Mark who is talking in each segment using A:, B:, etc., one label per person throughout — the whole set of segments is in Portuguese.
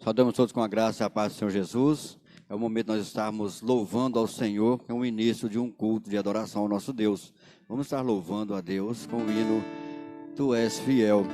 A: Saudamos todos com a graça e a paz do Senhor Jesus. É o momento de nós estarmos louvando ao Senhor, que é o início de um culto de adoração ao nosso Deus. Vamos estar louvando a Deus com o hino Tu és fiel.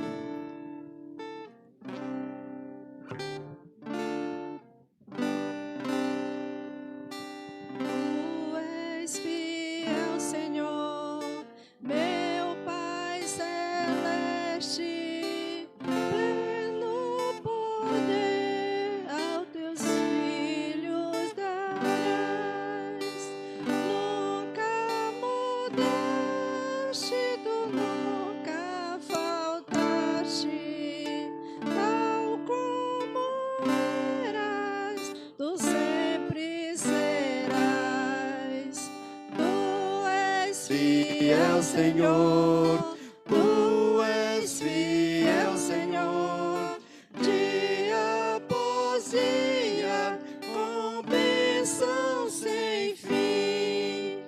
A: Senhor, Tu és fiel, Senhor, dia após dia, com bênção sem fim.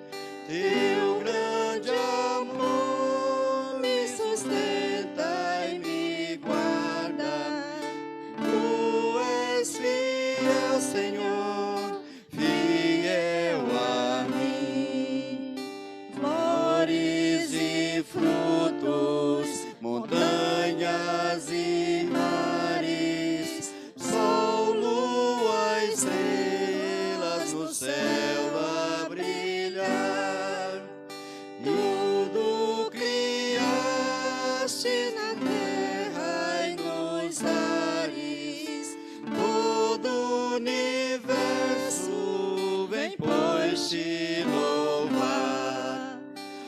A: Teu grande amor me sustenta e me guarda. Tu és fiel, Senhor, fiel a mim. Flores e frutos, montanhas e mares, sol, lua, estrelas no céu a brilhar. Tudo criaste na terra e nos ares, todo o universo vem, pois, te louvar.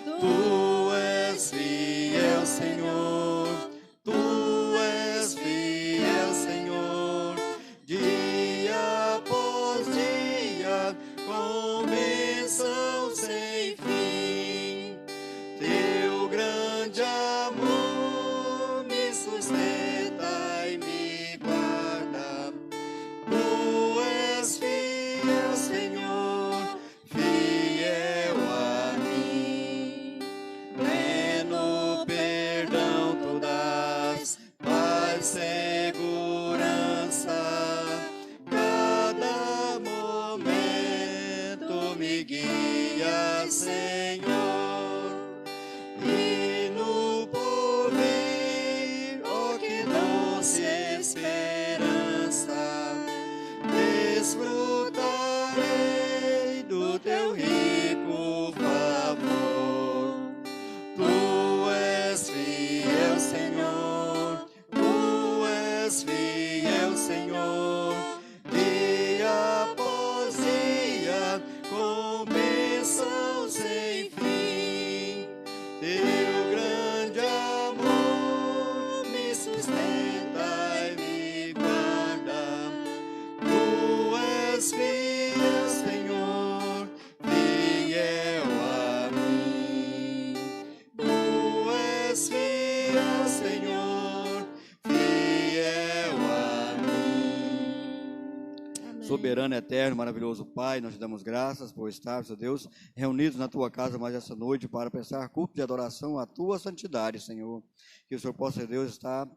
A: Tu és fiel, Senhor, Tu és fiel, Senhor, dia após dia, com bênção sem fim. Teu grande amor me sustenta e me guarda. Tu és fiel, Senhor, fiel a mim. Pleno perdão Tu dás, paz, segurança. Cada momento me guia, Senhor. E no porvir, oh, que doce esperança, desfrutarei do Teu rico favor. Tu és fiel, Senhor, Tu és fiel, Senhor, dia após dia, com bênção sem fim. Teu grande amor me sustenta e me guarda. Tu és fiel, Senhor, fiel a mim. Tu és fiel, Senhor, fiel a mim. Soberano, eterno, maravilhoso Pai, nós te damos graças por estar, Senhor Deus, reunidos na Tua casa mais essa noite para prestar culto de adoração à Tua santidade, Senhor. Que o Senhor possa, Deus, estar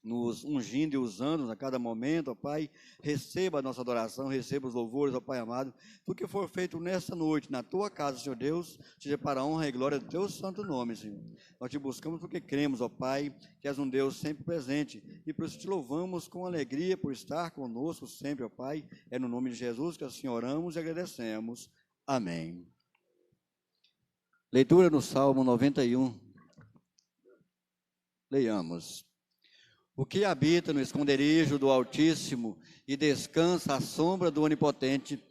A: nos ungindo e usando a cada momento, ó Pai. Receba a nossa adoração, receba os louvores, ó Pai amado. Tudo que for feito nesta noite, na Tua casa, Senhor Deus, seja para a honra e glória do Teu santo nome, Senhor. Nós te buscamos porque cremos, ó Pai, que és um Deus sempre presente, e por isso te louvamos com alegria por estar conosco sempre, ó Pai. É no nome de Jesus que assim oramos e agradecemos. Amém. Leitura no Salmo 91. Leiamos. O que habita no esconderijo do Altíssimo e descansa à sombra do Onipotente,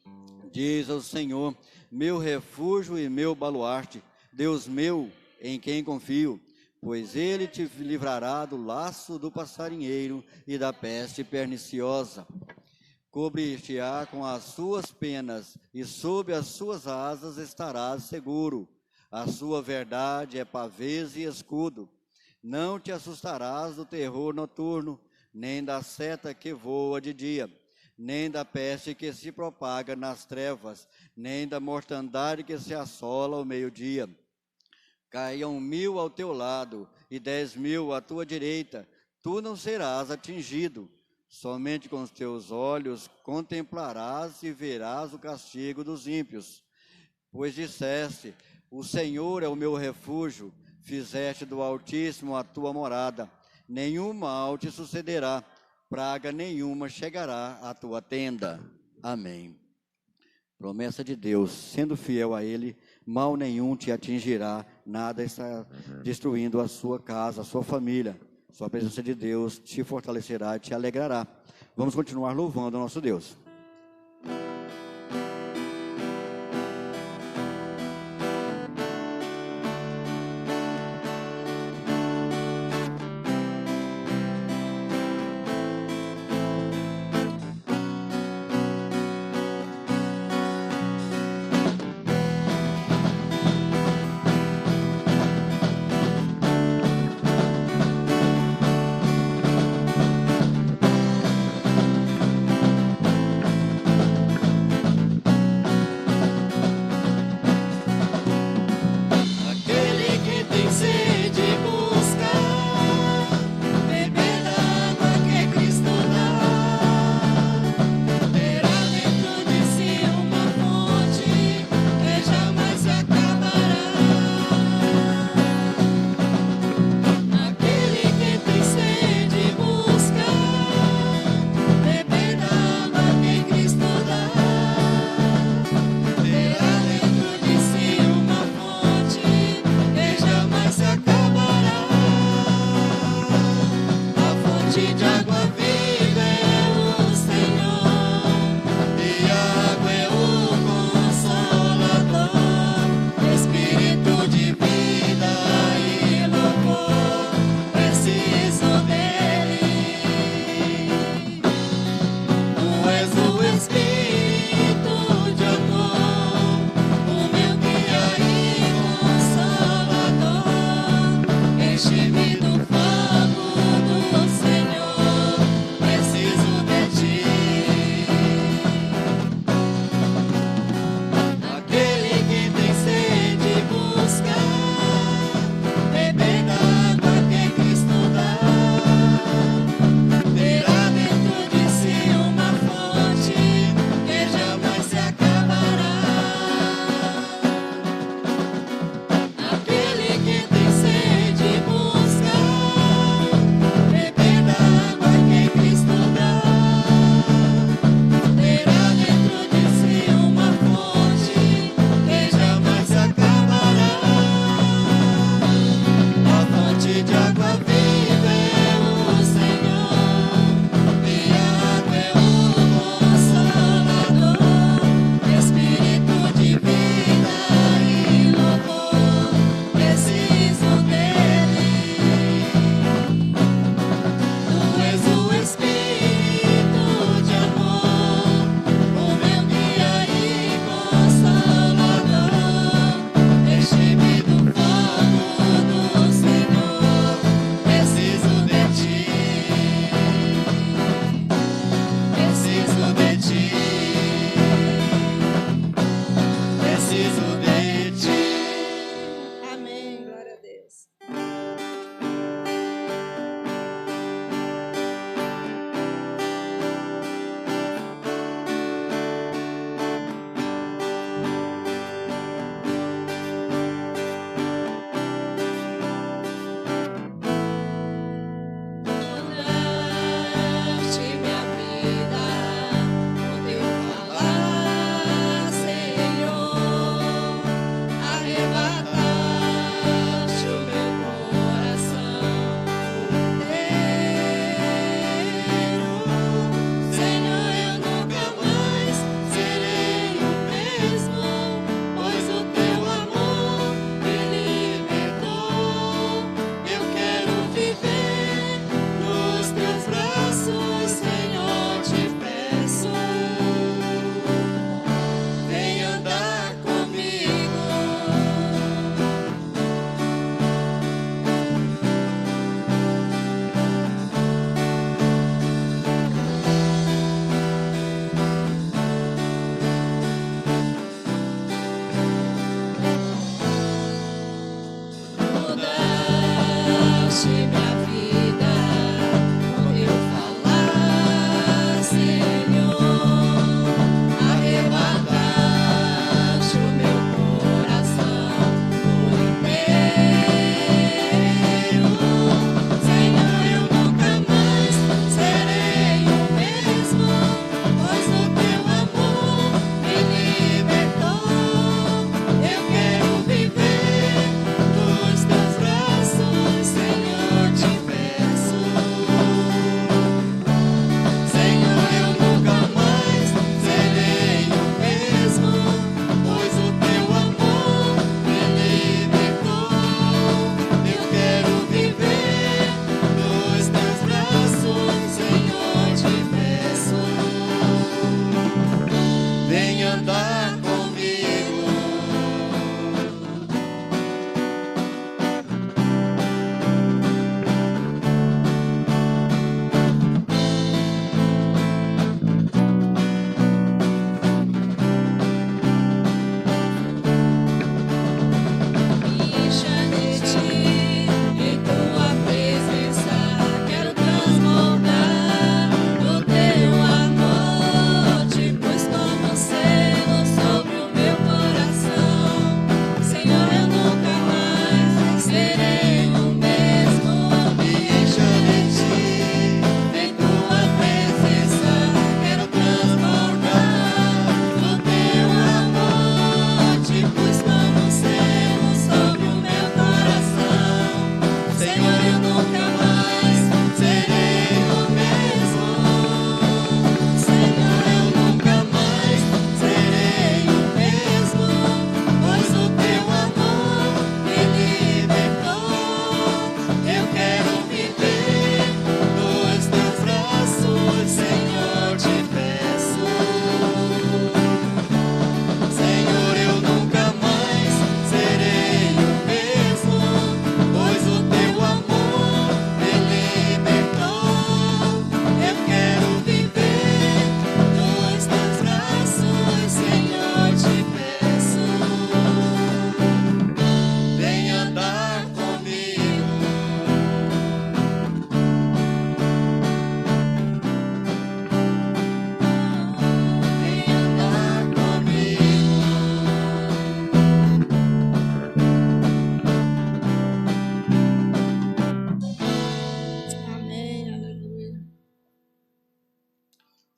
A: diz ao Senhor, meu refúgio e meu baluarte, Deus meu, em quem confio, pois Ele te livrará do laço do passarinheiro e da peste perniciosa. Cobrir-te-á com as suas penas, e sob as suas asas estarás seguro. A sua verdade é pavês e escudo. Não te assustarás do terror noturno, nem da seta que voa de dia, nem da peste que se propaga nas trevas, nem da mortandade que se assola ao meio-dia. Caiam 1000 ao teu lado e 10.000 à tua direita, tu não serás atingido. Somente com os teus olhos contemplarás e verás o castigo dos ímpios. Pois disseste: o Senhor é o meu refúgio, fizeste do Altíssimo a tua morada. Nenhum mal te sucederá, praga nenhuma chegará à tua tenda. Amém. Promessa de Deus, sendo fiel a Ele, mal nenhum te atingirá, nada está destruindo a sua casa, a sua família. Só a presença de Deus te fortalecerá e te alegrará. Vamos continuar louvando o nosso Deus.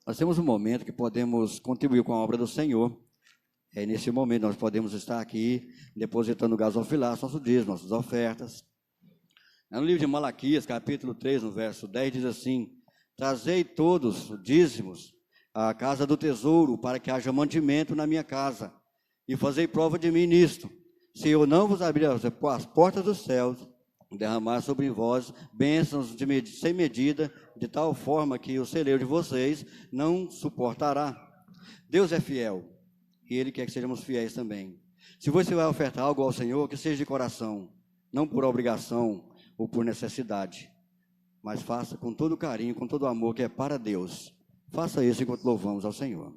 A: Nós temos um momento que podemos contribuir com a obra do Senhor. Nesse momento nós podemos estar aqui depositando gasofilar, nosso dízimo, nossas ofertas. No livro de Malaquias, capítulo 3, no verso 10, diz assim: trazei todos os dízimos à casa do tesouro, para que haja mantimento na minha casa, e fazei prova de mim nisto: se eu não vos abrir as portas dos céus, derramar sobre vós bênçãos sem medida, de tal forma que o celeiro de vocês não suportará. Deus é fiel, e Ele quer que sejamos fiéis também. Se você vai ofertar algo ao Senhor, que seja de coração, não por obrigação ou por necessidade, mas faça com todo carinho, com todo amor, que é para Deus. Faça isso enquanto louvamos ao Senhor.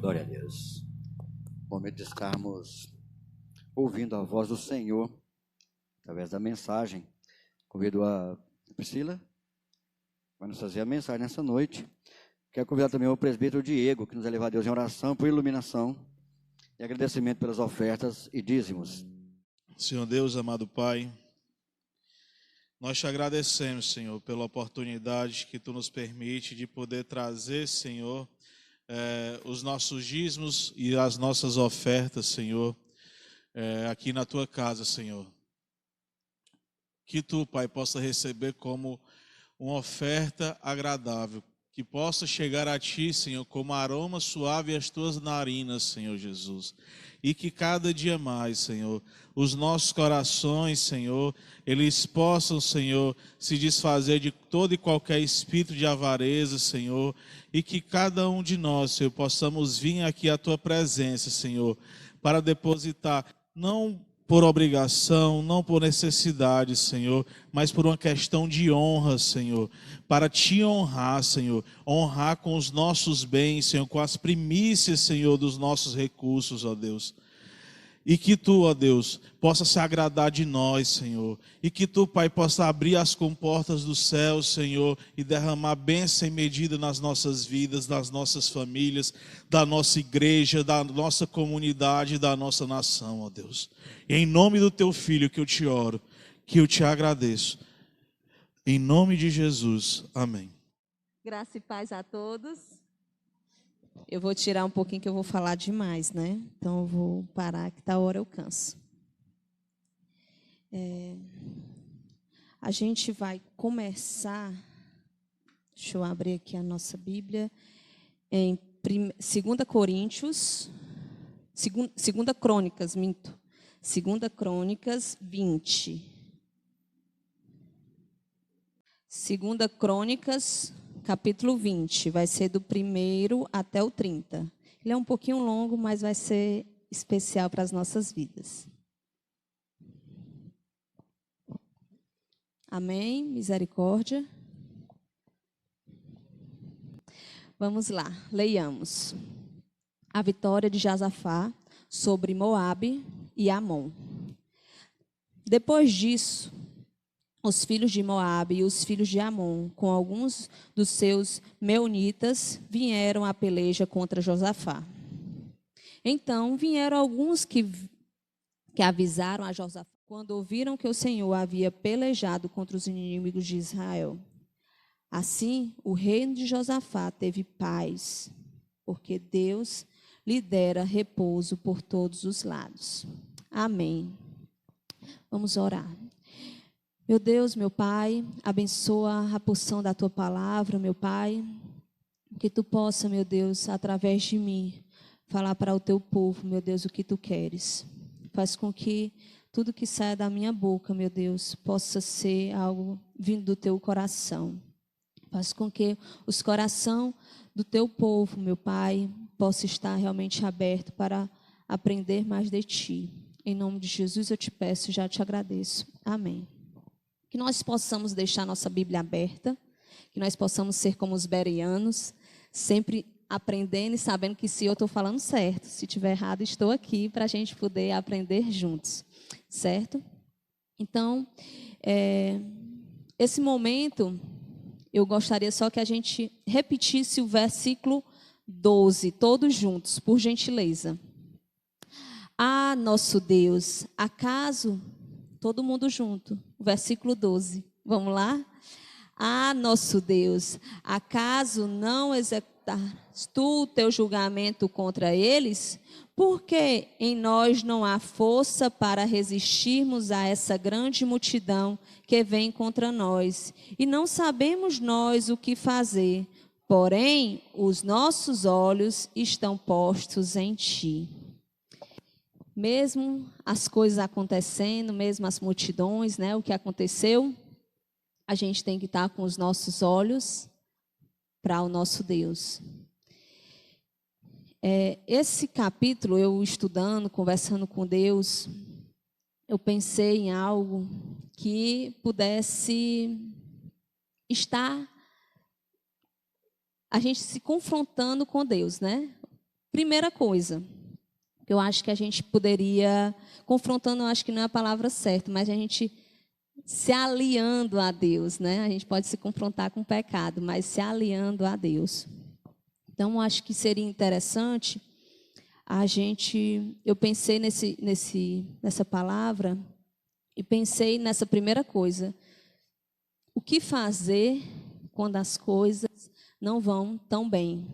A: Glória a Deus. Momento de estarmos ouvindo a voz do Senhor através da mensagem. Convido a Priscila para nos fazer a mensagem nessa noite. Quero convidar também o presbítero Diego, que nos vai levar a Deus em oração por iluminação e agradecimento pelas ofertas e dízimos.
B: Senhor Deus, amado Pai, nós te agradecemos, Senhor, pela oportunidade que Tu nos permite de poder trazer, Senhor, os nossos dízimos e as nossas ofertas, Senhor, aqui na Tua casa, Senhor. Que Tu, Pai, possa receber como uma oferta agradável, que possa chegar a Ti, Senhor, como aroma suave às Tuas narinas, Senhor Jesus. E que cada dia mais, Senhor, os nossos corações, Senhor, eles possam, Senhor, se desfazer de todo e qualquer espírito de avareza, Senhor, e que cada um de nós, Senhor, possamos vir aqui à Tua presença, Senhor, para depositar, não por obrigação, não por necessidade, Senhor, mas por uma questão de honra, Senhor, para Te honrar, Senhor, honrar com os nossos bens, Senhor, com as primícias, Senhor, dos nossos recursos, ó Deus. E que Tu, ó Deus, possa se agradar de nós, Senhor. E que Tu, Pai, possa abrir as comportas do céu, Senhor, e derramar bênção sem medida nas nossas vidas, nas nossas famílias, da nossa igreja, da nossa comunidade, da nossa nação, ó Deus. E em nome do Teu Filho que eu te oro, que eu te agradeço. Em nome de Jesus, amém.
C: Graça e paz a todos. Eu vou tirar um pouquinho que eu vou falar demais, né? Então eu vou parar, que tá hora eu canso. A gente vai começar, deixa eu abrir aqui a nossa Bíblia, em 2 Coríntios, 2 Crônicas, 2 Crônicas 20. 2 Crônicas, capítulo 20, vai ser do 1º até o 30. Ele é um pouquinho longo, mas vai ser especial para as nossas vidas. Amém? Misericórdia. Vamos lá, leiamos. A vitória de Josafá sobre Moabe e Amon. Depois disso, os filhos de Moabe e os filhos de Amon, com alguns dos seus meunitas, vieram à peleja contra Josafá. Então vieram alguns que avisaram a Josafá, quando ouviram que o Senhor havia pelejado contra os inimigos de Israel. Assim, o reino de Josafá teve paz, porque Deus lhe dera repouso por todos os lados. Amém. Vamos orar. Meu Deus, meu Pai, abençoa a porção da Tua palavra, meu Pai, que Tu possa, meu Deus, através de mim, falar para o Teu povo, meu Deus, o que Tu queres. Faz com que tudo que saia da minha boca, meu Deus, possa ser algo vindo do Teu coração. Faz com que os corações do Teu povo, meu Pai, possa estar realmente aberto para aprender mais de Ti. Em nome de Jesus eu te peço e já te agradeço. Amém. Que nós possamos deixar nossa Bíblia aberta, que nós possamos ser como os bereanos, sempre aprendendo e sabendo que se eu estou falando certo, se estiver errado, estou aqui para a gente poder aprender juntos, certo? Então, esse momento, eu gostaria só que a gente repetisse o versículo 12, todos juntos, por gentileza. Ah, nosso Deus, acaso... Todo mundo junto. Versículo 12. Vamos lá? Ah, nosso Deus, acaso não executas tu o teu julgamento contra eles? Porque em nós não há força para resistirmos a essa grande multidão que vem contra nós. E não sabemos nós o que fazer. Porém, os nossos olhos estão postos em Ti. Mesmo as coisas acontecendo, mesmo as multidões, né, o que aconteceu, a gente tem que estar com os nossos olhos para o nosso Deus. Esse capítulo, eu estudando, conversando com Deus, eu pensei em algo que pudesse estar a gente se confrontando com Deus, né? Primeira coisa, que eu acho que a gente poderia, confrontando, eu acho que não é a palavra certa, mas a gente se aliando a Deus, né? A gente pode se confrontar com o pecado, mas se aliando a Deus. Então, eu acho que seria interessante eu pensei nessa palavra e pensei nessa primeira coisa. O que fazer quando as coisas não vão tão bem?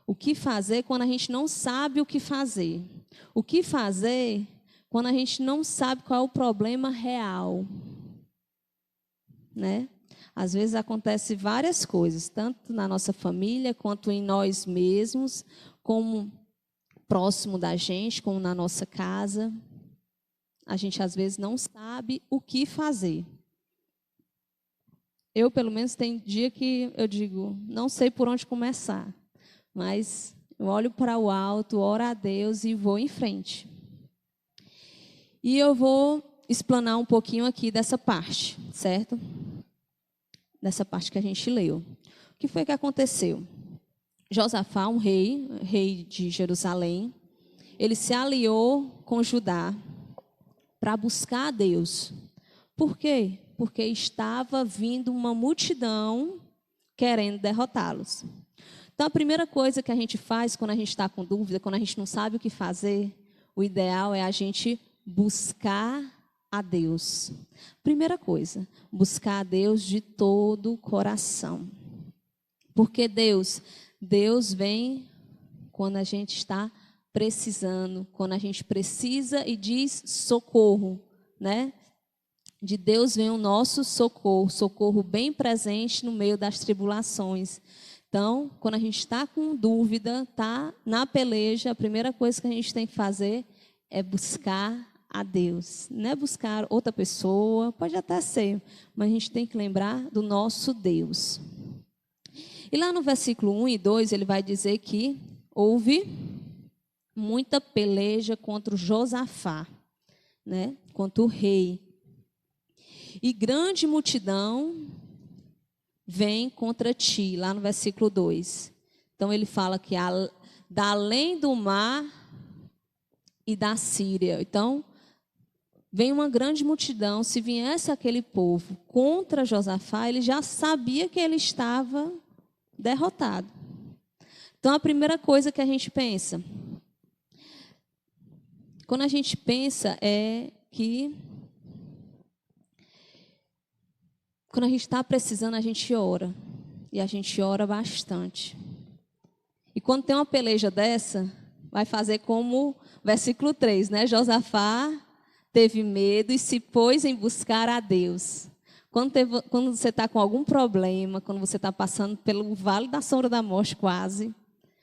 C: O que fazer quando a gente não sabe o que fazer? O que fazer quando a gente não sabe qual é o problema real? Né? Às vezes acontece várias coisas, tanto na nossa família, quanto em nós mesmos, como próximo da gente, como na nossa casa. A gente, às vezes, não sabe o que fazer. Eu, pelo menos, tem dia que eu digo, não sei por onde começar, mas eu olho para o alto, oro a Deus e vou em frente. E eu vou explanar um pouquinho aqui dessa parte, certo? Dessa parte que a gente leu. O que foi que aconteceu? Josafá, um rei de Jerusalém, ele se aliou com Judá para buscar a Deus. Por quê? Porque estava vindo uma multidão querendo derrotá-los. Então, a primeira coisa que a gente faz quando a gente está com dúvida, quando a gente não sabe o que fazer, o ideal é a gente buscar a Deus. Primeira coisa, buscar a Deus de todo o coração. Porque Deus vem quando a gente está precisando, quando a gente precisa e diz socorro, né? De Deus vem o nosso socorro, socorro bem presente no meio das tribulações. Então, quando a gente está com dúvida, está na peleja, a primeira coisa que a gente tem que fazer é buscar a Deus. Não é buscar outra pessoa, pode até ser, mas a gente tem que lembrar do nosso Deus. E lá no versículo 1 e 2, ele vai dizer que houve muita peleja contra o Josafá, né? Contra o rei. E grande multidão vem contra ti, lá no versículo 2. Então, ele fala que da além do mar e da Síria. Então, vem uma grande multidão. Se viesse aquele povo contra Josafá, ele já sabia que ele estava derrotado. Então, a primeira coisa que a gente pensa, quando a gente pensa é que quando a gente está precisando, a gente ora. E a gente ora bastante. E quando tem uma peleja dessa, vai fazer como versículo 3, né? Josafá teve medo e se pôs em buscar a Deus. Quando você está com algum problema, quando você está passando pelo vale da sombra da morte quase,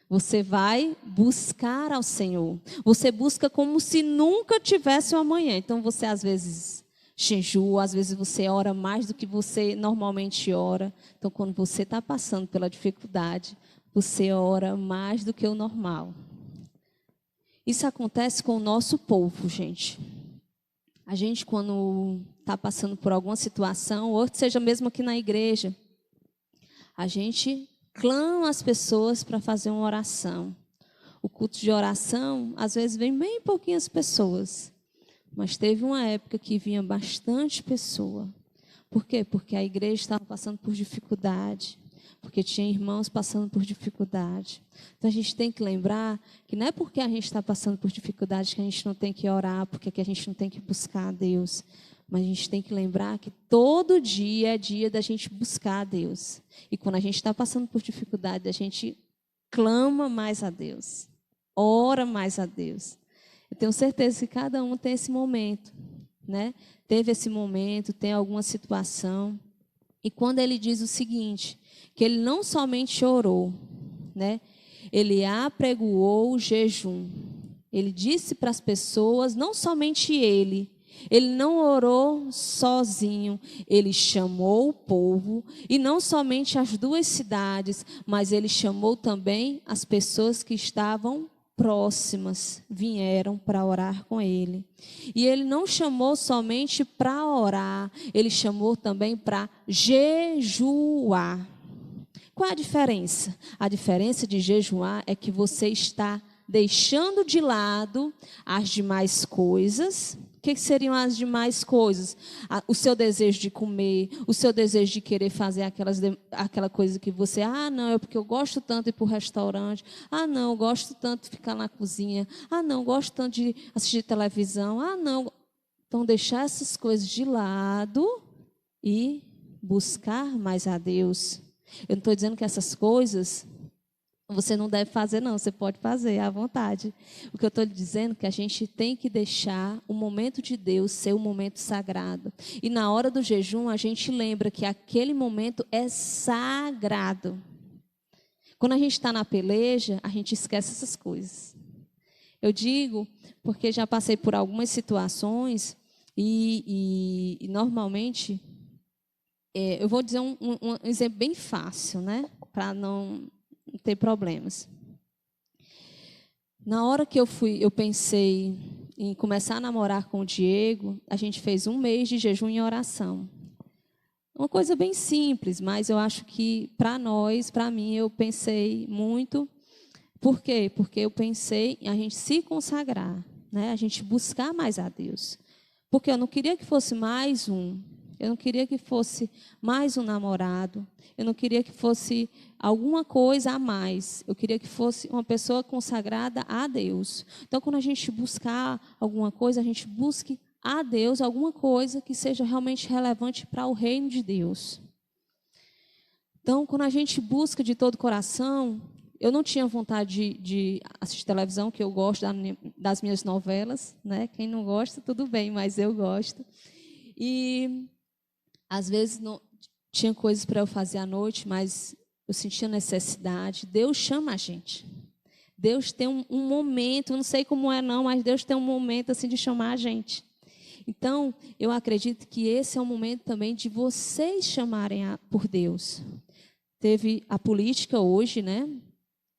C: você vai buscar ao Senhor. Você busca como se nunca tivesse um amanhã. Então, você às vezes jejua, às vezes você ora mais do que você normalmente ora. Então, quando você está passando pela dificuldade, você ora mais do que o normal. Isso acontece com o nosso povo, gente. A gente, quando está passando por alguma situação, ou seja mesmo aqui na igreja, a gente clama as pessoas para fazer uma oração. O culto de oração, às vezes, vem bem pouquinhas pessoas. Mas teve uma época que vinha bastante pessoa. Por quê? Porque a igreja estava passando por dificuldade. Porque tinha irmãos passando por dificuldade. Então, a gente tem que lembrar que não é porque a gente está passando por dificuldade que a gente não tem que orar, porque que a gente não tem que buscar a Deus. Mas a gente tem que lembrar que todo dia é dia da gente buscar a Deus. E quando a gente está passando por dificuldade, a gente clama mais a Deus. Ora mais a Deus. Eu tenho certeza que cada um tem esse momento, né? Teve esse momento, tem alguma situação. E quando ele diz o seguinte, que ele não somente orou, né? Ele apregoou o jejum. Ele disse para as pessoas, não somente ele não orou sozinho, ele chamou o povo, e não somente as duas cidades, mas ele chamou também as pessoas que estavam próximas, vieram para orar com ele. E ele não chamou somente para orar, ele chamou também para jejuar. Qual é a diferença? A diferença de jejuar é que você está deixando de lado as demais coisas. O que seriam as demais coisas? O seu desejo de comer, o seu desejo de querer fazer aquela coisa que você... não, é porque eu gosto tanto de ir para o restaurante. Não, eu gosto tanto de ficar na cozinha. Não, eu gosto tanto de assistir televisão. Não. Então, deixar essas coisas de lado e buscar mais a Deus. Eu não estou dizendo que essas coisas você não deve fazer, não. Você pode fazer à vontade. O que eu estou lhe dizendo é que a gente tem que deixar o momento de Deus ser um momento sagrado. E na hora do jejum, a gente lembra que aquele momento é sagrado. Quando a gente está na peleja, a gente esquece essas coisas. Eu digo porque já passei por algumas situações e normalmente, eu vou dizer um exemplo bem fácil, né? Para não ter problemas. Na hora que eu pensei em começar a namorar com o Diego, a gente fez 1 mês de jejum e oração. Uma coisa bem simples, mas eu acho que para mim, eu pensei muito. Por quê? Porque eu pensei em a gente se consagrar, né? A gente buscar mais a Deus. Porque eu não queria que fosse mais um. Eu não queria que fosse mais um namorado. Eu não queria que fosse alguma coisa a mais. Eu queria que fosse uma pessoa consagrada a Deus. Então, quando a gente buscar alguma coisa, a gente busque a Deus alguma coisa que seja realmente relevante para o reino de Deus. Então, quando a gente busca de todo o coração, eu não tinha vontade de assistir televisão, que eu gosto das minhas novelas, né? Quem não gosta, tudo bem, mas eu gosto. E às vezes não tinha coisas para eu fazer à noite, mas eu sentia necessidade. Deus chama a gente. Deus tem um momento, não sei como é não, mas Deus tem um momento assim de chamar a gente. Então, eu acredito que esse é o momento também de vocês chamarem por Deus. Teve a política hoje, né?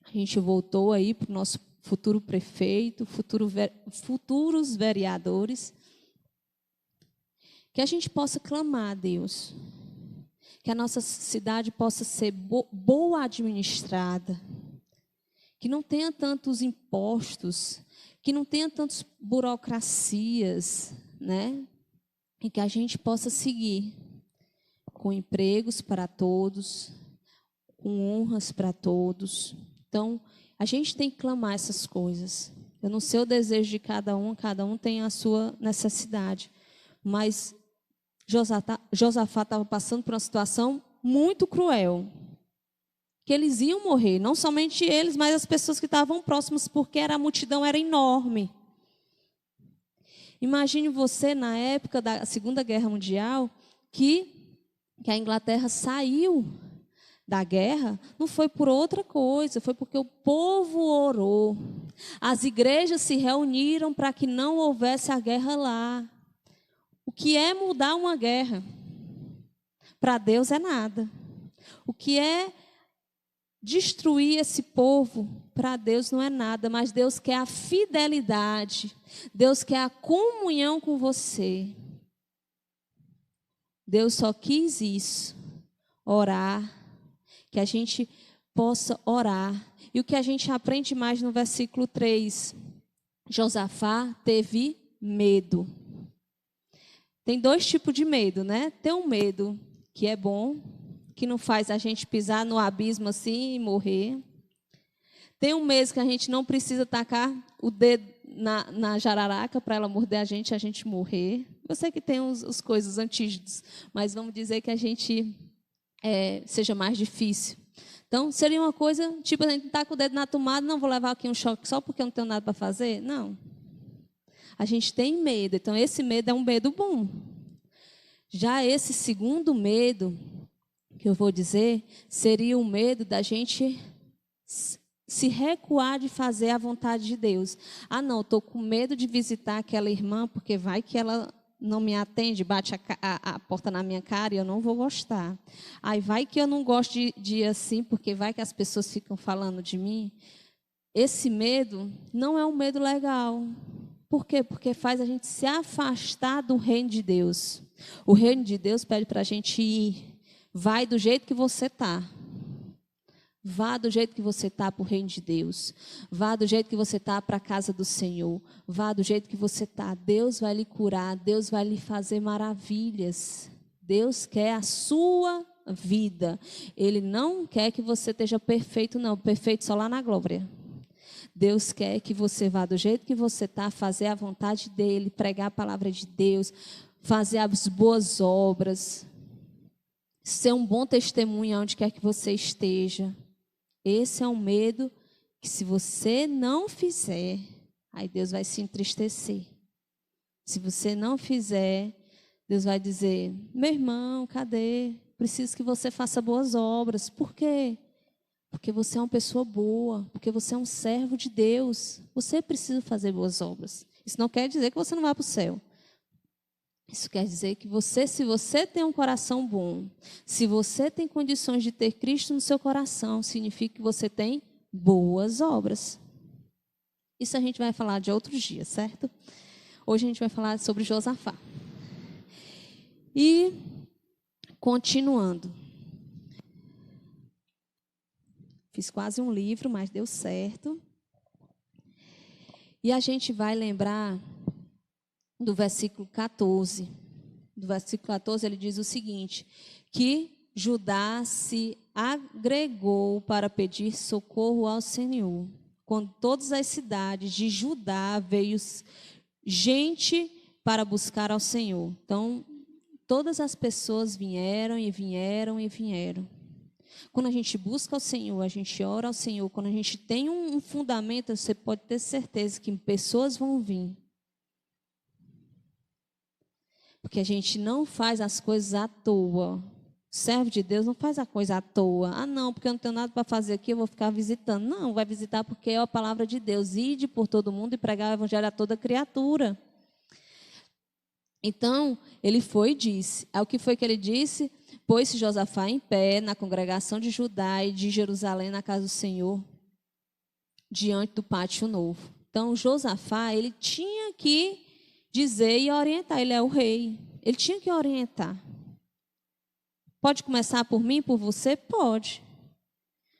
C: A gente voltou aí para o nosso futuro prefeito, futuros vereadores. Que a gente possa clamar a Deus. Que a nossa cidade possa ser boa administrada. Que não tenha tantos impostos. Que não tenha tantas burocracias, né? E que a gente possa seguir com empregos para todos, com honras para todos. Então, a gente tem que clamar essas coisas. Eu não sei o desejo de cada um tem a sua necessidade. Mas Josafá estava passando por uma situação muito cruel. Que eles iam morrer, não somente eles, mas as pessoas que estavam próximas, porque a multidão era enorme. Imagine você, na época da Segunda Guerra Mundial, que a Inglaterra saiu da guerra, não foi por outra coisa, foi porque o povo orou. As igrejas se reuniram para que não houvesse a guerra lá. O que é mudar uma guerra? Para Deus é nada. O que é destruir esse povo? Para Deus não é nada, mas Deus quer a fidelidade. Deus quer a comunhão com você. Deus só quis isso, orar, que a gente possa orar. E o que a gente aprende mais no versículo 3, Josafá teve medo. Tem 2 tipos de medo, né? Tem um medo que é bom, que não faz a gente pisar no abismo assim e morrer. Tem um medo que a gente não precisa tacar o dedo na jararaca para ela morder a gente morrer. Eu sei que tem os coisas antídotos, mas vamos dizer que a gente seja mais difícil. Então, seria uma coisa, tipo, a gente taca o dedo na tomada, não vou levar aqui um choque só porque eu não tenho nada para fazer? Não. A gente tem medo, então esse medo é um medo bom. Já esse segundo medo, que eu vou dizer, seria o medo da gente se recuar de fazer a vontade de Deus. Não, estou com medo de visitar aquela irmã, porque vai que ela não me atende, bate a porta na minha cara e eu não vou gostar. Aí vai que eu não gosto de ir assim, porque vai que as pessoas ficam falando de mim. Esse medo não é um medo legal. Por quê? Porque faz a gente se afastar do reino de Deus. O reino de Deus pede para a gente ir. Vai do jeito que você está. Vá do jeito que você está para o reino de Deus. Vá do jeito que você está para a casa do Senhor. Vá do jeito que você está. Deus vai lhe curar. Deus vai lhe fazer maravilhas. Deus quer a sua vida. Ele não quer que você esteja perfeito, não. Perfeito só lá na glória. Deus quer que você vá do jeito que você está, fazer a vontade dEle, pregar a palavra de Deus, fazer as boas obras, ser um bom testemunho onde quer que você esteja. Esse é um medo que, se você não fizer, aí Deus vai se entristecer. Se você não fizer, Deus vai dizer: meu irmão, cadê? Preciso que você faça boas obras. Por quê? Porque você é uma pessoa boa, porque você é um servo de Deus. Você precisa fazer boas obras. Isso não quer dizer que você não vá para o céu. Isso quer dizer que você, se você tem um coração bom, se você tem condições de ter Cristo no seu coração, significa que você tem boas obras. Isso a gente vai falar de outros dias, certo? Hoje a gente vai falar sobre Josafá. E, continuando. Fiz quase um livro, mas deu certo. E a gente vai lembrar do versículo 14. Do versículo 14 ele diz o seguinte: que Judá se agregou para pedir socorro ao Senhor. Quando todas as cidades de Judá veio gente para buscar ao Senhor. Então, todas as pessoas vieram e vieram e vieram. Quando a gente busca ao Senhor, a gente ora ao Senhor, quando a gente tem um fundamento, você pode ter certeza que pessoas vão vir. Porque a gente não faz as coisas à toa. O servo de Deus não faz a coisa à toa. Ah, não, porque eu não tenho nada para fazer aqui, eu vou ficar visitando. Não, vai visitar porque é a palavra de Deus. Ide por todo mundo e pregar o evangelho a toda criatura. Então, ele foi e disse. O que foi que ele disse? Pôs-se Josafá em pé na congregação de Judá e de Jerusalém na casa do Senhor, diante do pátio novo. Então, Josafá, ele tinha que dizer e orientar. Ele é o rei. Ele tinha que orientar. Pode começar por mim, por você? Pode.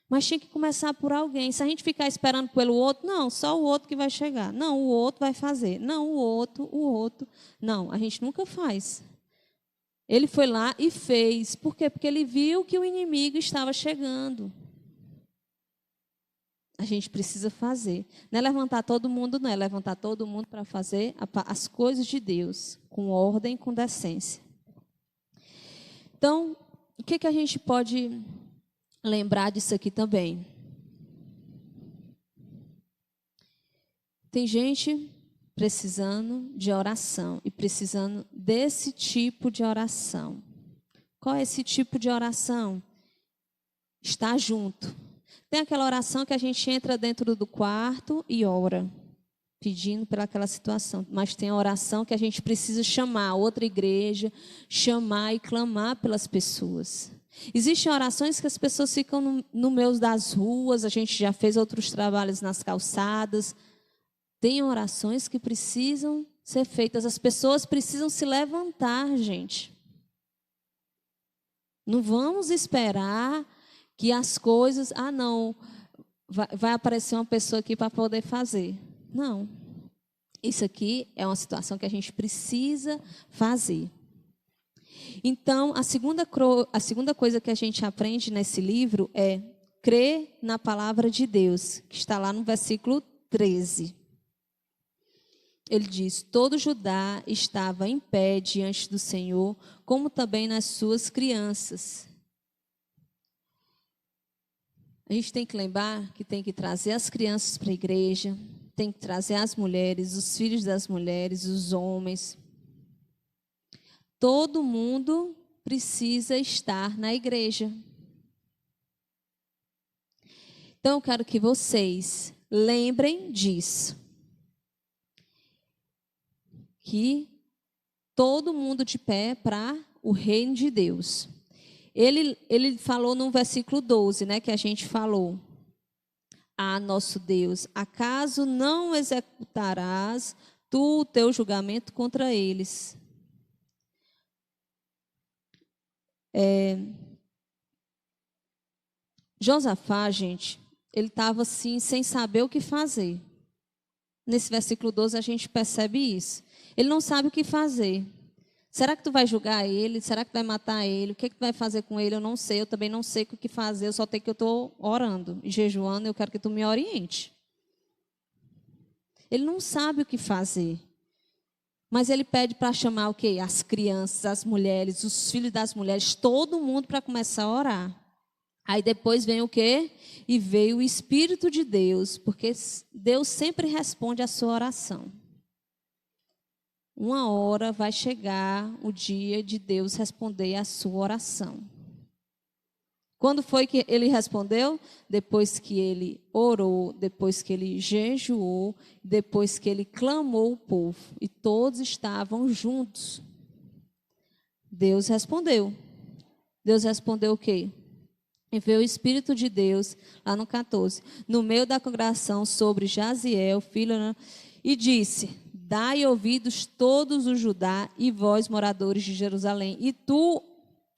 C: Mas tinha que começar por alguém. Se a gente ficar esperando pelo outro, não, só o outro que vai chegar. Não, o outro vai fazer. Não, o outro. Não, a gente nunca faz. Ele foi lá e fez. Por quê? Porque ele viu que o inimigo estava chegando. A gente precisa fazer. Não é levantar todo mundo, não. É levantar todo mundo para fazer as coisas de Deus, com ordem, com decência. Então, o que a gente pode lembrar disso aqui também? Tem gente precisando de oração e precisando desse tipo de oração. Qual é esse tipo de oração? Estar junto. Tem aquela oração que a gente entra dentro do quarto e ora, pedindo pelaquela situação. Mas tem a oração que a gente precisa chamar outra igreja, chamar e clamar pelas pessoas. Existem orações que as pessoas ficam no meio das ruas, a gente já fez outros trabalhos nas calçadas. Tem orações que precisam ser feitas, as pessoas precisam se levantar, gente. Não vamos esperar que as coisas, não, vai aparecer uma pessoa aqui para poder fazer. Não. Isso aqui é uma situação que a gente precisa fazer. Então, a segunda coisa que a gente aprende nesse livro é crer na palavra de Deus, que está lá no versículo 13. Ele diz: todo Judá estava em pé diante do Senhor, como também nas suas crianças. A gente tem que lembrar que tem que trazer as crianças para a igreja, tem que trazer as mulheres, os filhos das mulheres, os homens. Todo mundo precisa estar na igreja. Então, eu quero que vocês lembrem disso. Que todo mundo de pé para o reino de Deus. Ele falou no versículo 12, né, que a gente falou. Ah, nosso Deus, acaso não executarás tu o teu julgamento contra eles? Josafá, gente, ele estava assim, sem saber o que fazer. Nesse versículo 12 a gente percebe isso. Ele não sabe o que fazer. Será que tu vai julgar ele? Será que tu vai matar ele? O que tu vai fazer com ele? Eu não sei, eu também não sei o que fazer, eu só sei que eu estou orando e jejuando, eu quero que tu me oriente. Ele não sabe o que fazer. Mas ele pede para chamar o quê? As crianças, as mulheres, os filhos das mulheres, todo mundo para começar a orar. Aí depois vem o quê? E veio o Espírito de Deus, porque Deus sempre responde a sua oração. Uma hora vai chegar o dia de Deus responder a sua oração. Quando foi que ele respondeu? Depois que ele orou, depois que ele jejuou, depois que ele clamou o povo. E todos estavam juntos. Deus respondeu. Deus respondeu o quê? Enviou o Espírito de Deus, lá no 14, no meio da congregação sobre Jaziel, filho, e disse: dai ouvidos todos os Judá e vós, moradores de Jerusalém, e tu,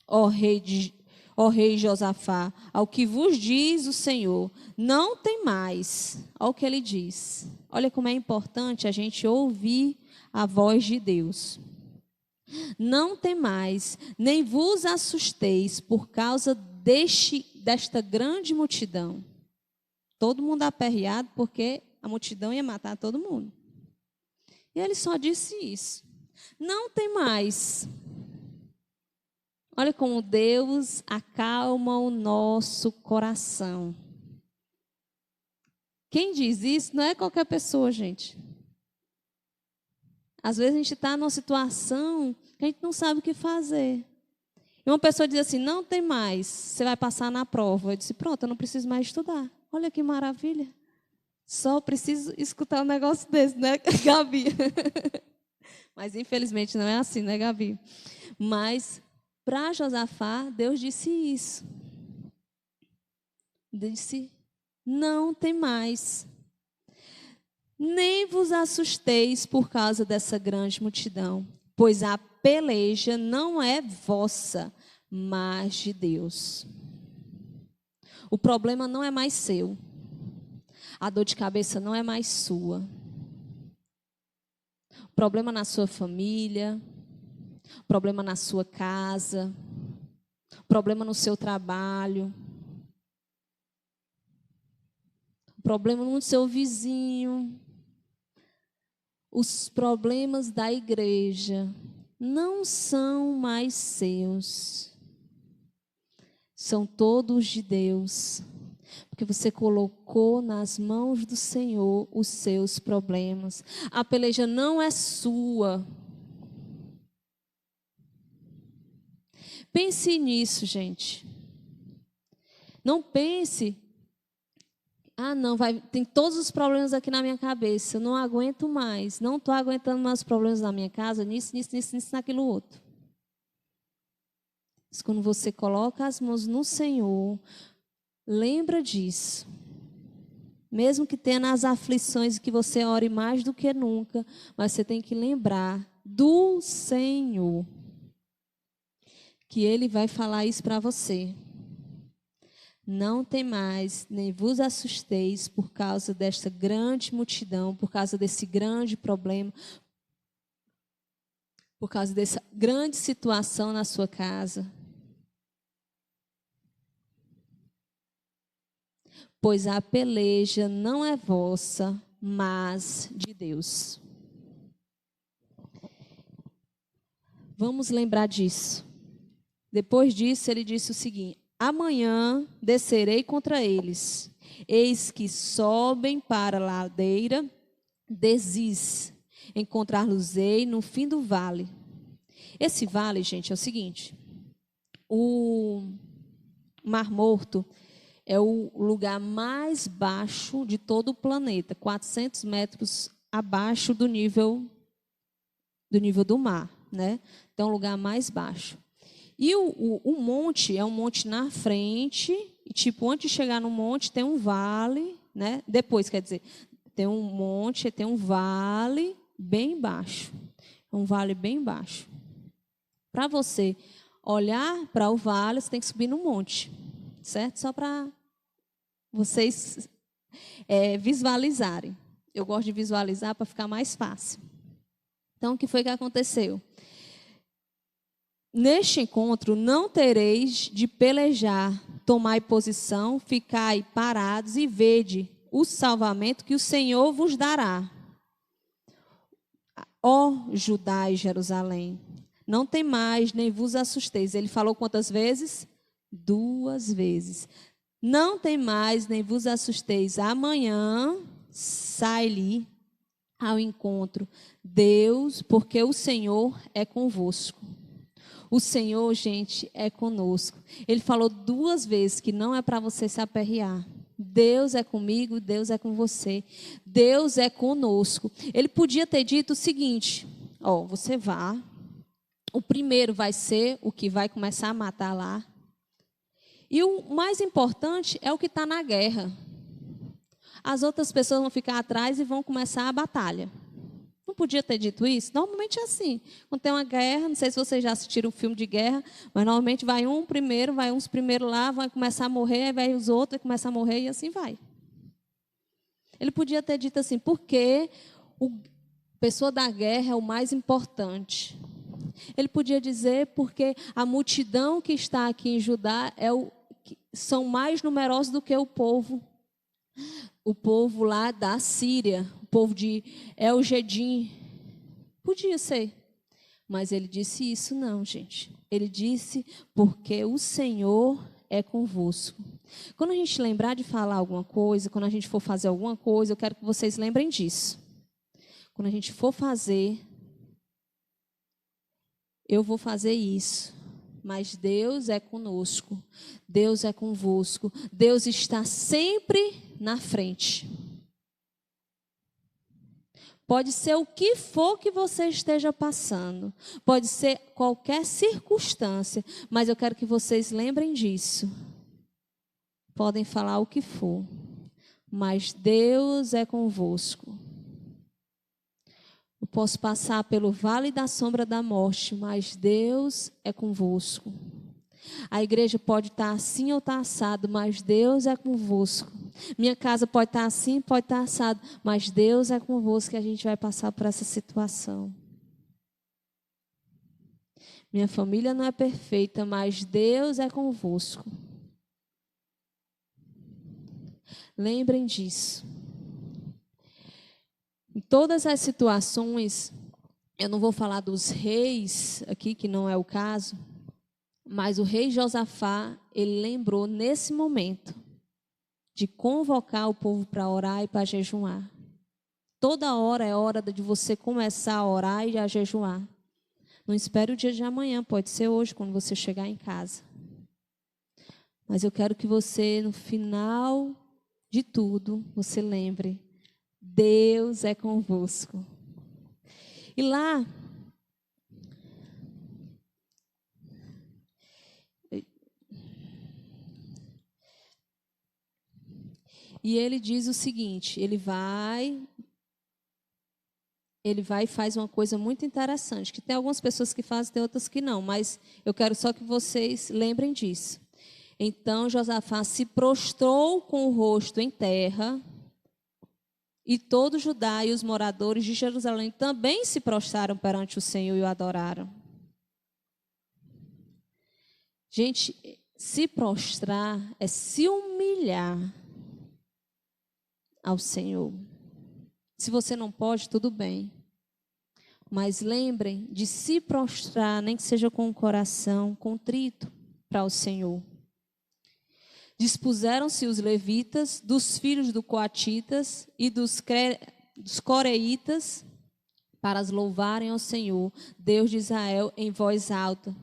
C: ó rei Josafá, ao que vos diz o Senhor, não temais. Olha o que ele diz. Olha como é importante a gente ouvir a voz de Deus. Não temais, nem vos assusteis por causa desta grande multidão. Todo mundo aperreado porque a multidão ia matar todo mundo. E ele só disse isso. Não temais. Olha como Deus acalma o nosso coração. Quem diz isso não é qualquer pessoa, gente. Às vezes a gente está numa situação que a gente não sabe o que fazer. E uma pessoa diz assim, não tem mais, você vai passar na prova. Eu disse, pronto, eu não preciso mais estudar. Olha que maravilha. Só preciso escutar um negócio desse, né, Gabi? Mas infelizmente não é assim, né, Gabi? Mas para Josafá, Deus disse isso. Deus disse, não tem mais. Nem vos assusteis por causa dessa grande multidão, pois a peleja não é vossa, mas de Deus. O problema não é mais seu. A dor de cabeça não é mais sua. O problema na sua família, o problema na sua casa, o problema no seu trabalho, o problema no seu vizinho. Os problemas da igreja não são mais seus. São todos de Deus. Porque você colocou nas mãos do Senhor os seus problemas. A peleja não é sua. Pense nisso, gente. Não pense... não, tem todos os problemas aqui na minha cabeça, eu não aguento mais, não estou aguentando mais os problemas na minha casa, nisso, naquilo outro. Mas quando você coloca as mãos no Senhor, lembra disso. Mesmo que tenha nas aflições que você ore mais do que nunca, mas você tem que lembrar do Senhor, que Ele vai falar isso para você. Não temais, nem vos assusteis por causa desta grande multidão, por causa desse grande problema, por causa dessa grande situação na sua casa. Pois a peleja não é vossa, mas de Deus. Vamos lembrar disso. Depois disso, ele disse o seguinte: amanhã descerei contra eles. Eis que sobem para a ladeira de Ziz. Encontrar-los-ei no fim do vale. Esse vale, gente, é o seguinte. O Mar Morto é o lugar mais baixo de todo o planeta. 400 metros abaixo do nível do mar, né? Então, é o lugar mais baixo. E o monte é um monte na frente, e tipo, antes de chegar no monte tem um vale, né? Depois, quer dizer, tem um monte, tem um vale bem baixo. Um vale bem baixo. Para você olhar para o vale, você tem que subir no monte, certo? Só para vocês visualizarem. Eu gosto de visualizar para ficar mais fácil. Então, o que foi que aconteceu? Neste encontro não tereis de pelejar, tomai posição, ficai parados e vede o salvamento que o Senhor vos dará. Ó Judá e Jerusalém, não temais, nem vos assusteis. Ele falou quantas vezes? 2 vezes. Não temais, nem vos assusteis. Amanhã sai-lhe ao encontro Deus, porque o Senhor é convosco. O Senhor, gente, é conosco. Ele falou 2 vezes que não é para você se aperrear. Deus é comigo, Deus é com você. Deus é conosco. Ele podia ter dito o seguinte: ó, você vá. O primeiro vai ser o que vai começar a matar lá. E o mais importante é o que está na guerra. As outras pessoas vão ficar atrás e vão começar a batalha. Não podia ter dito isso? Normalmente é assim. Quando tem uma guerra, não sei se vocês já assistiram um filme de guerra, mas normalmente vai uns primeiro lá, vai começar a morrer, aí vai os outros, vai começar a morrer e assim vai. Ele podia ter dito assim, porque a pessoa da guerra é o mais importante. Ele podia dizer porque a multidão que está aqui em Judá são mais numerosos do que o povo lá da Síria, o povo de El-Gedim. Podia ser. Mas ele disse isso não, gente. Ele disse porque o Senhor é convosco. Quando a gente lembrar de falar alguma coisa, quando a gente for fazer alguma coisa, eu quero que vocês lembrem disso. Quando a gente for fazer, eu vou fazer isso. Mas Deus é conosco. Deus é convosco. Deus está sempre na frente. Pode ser o que for que você esteja passando. Pode ser qualquer circunstância. Mas eu quero que vocês lembrem disso. Podem falar o que for. Mas Deus é convosco. Eu posso passar pelo vale da sombra da morte, mas Deus é convosco. A igreja pode estar assim ou estar assado, mas Deus é convosco. Minha casa pode estar assim, pode estar assado, mas Deus é convosco que a gente vai passar por essa situação. Minha família não é perfeita, mas Deus é convosco. Lembrem disso. Em todas as situações, eu não vou falar dos reis aqui, que não é o caso, mas o rei Josafá, ele lembrou nesse momento de convocar o povo para orar e para jejuar. Toda hora é hora de você começar a orar e a jejuar. Não espere o dia de amanhã, pode ser hoje, quando você chegar em casa. Mas eu quero que você, no final de tudo, você lembre: Deus é convosco. E lá, e ele diz o seguinte, ele vai e faz uma coisa muito interessante, que tem algumas pessoas que fazem, tem outras que não, mas eu quero só que vocês lembrem disso. Então Josafá se prostrou com o rosto em terra, e todo Judá e os moradores de Jerusalém também se prostraram perante o Senhor e o adoraram. Gente, se prostrar é se humilhar ao Senhor. Se você não pode, tudo bem. Mas lembrem de se prostrar, nem que seja com o coração contrito para o Senhor. Dispuseram-se os levitas, dos filhos do coatitas e dos coreitas, para as louvarem ao Senhor, Deus de Israel, em voz alta.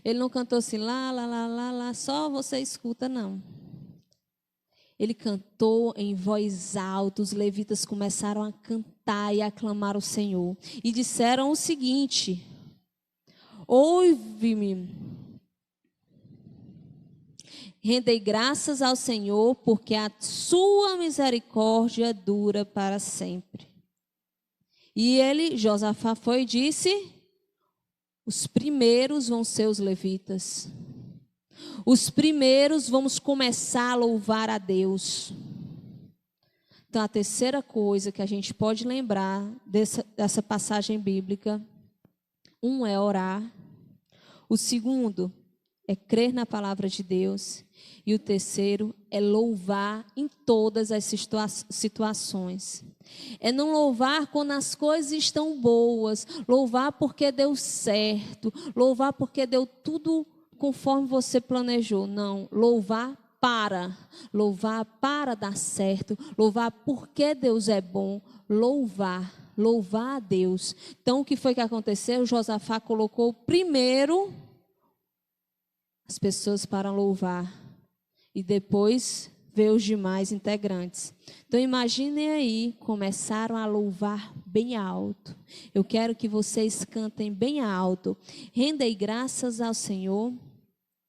C: Ele não cantou assim, lá, lá, lá, lá, lá, só você escuta, não. Ele cantou em voz alta, os levitas começaram a cantar e a aclamar o Senhor. E disseram o seguinte: ouve-me. Rendei graças ao Senhor, porque a sua misericórdia dura para sempre. E Josafá foi e disse: os primeiros vão ser os levitas. Os primeiros vamos começar a louvar a Deus. Então, a terceira coisa que a gente pode lembrar dessa passagem bíblica, é orar. O segundo é crer na palavra de Deus. E o terceiro é louvar em todas as situações. É não louvar quando as coisas estão boas, louvar porque deu certo, louvar porque deu tudo conforme você planejou. Não, louvar para dar certo, louvar porque Deus é bom, louvar a Deus. Então, o que foi que aconteceu? Josafá colocou primeiro as pessoas para louvar e depois veio os demais integrantes. Então, imaginem aí, começaram a louvar bem alto. Eu quero que vocês cantem bem alto. Rendei graças ao Senhor.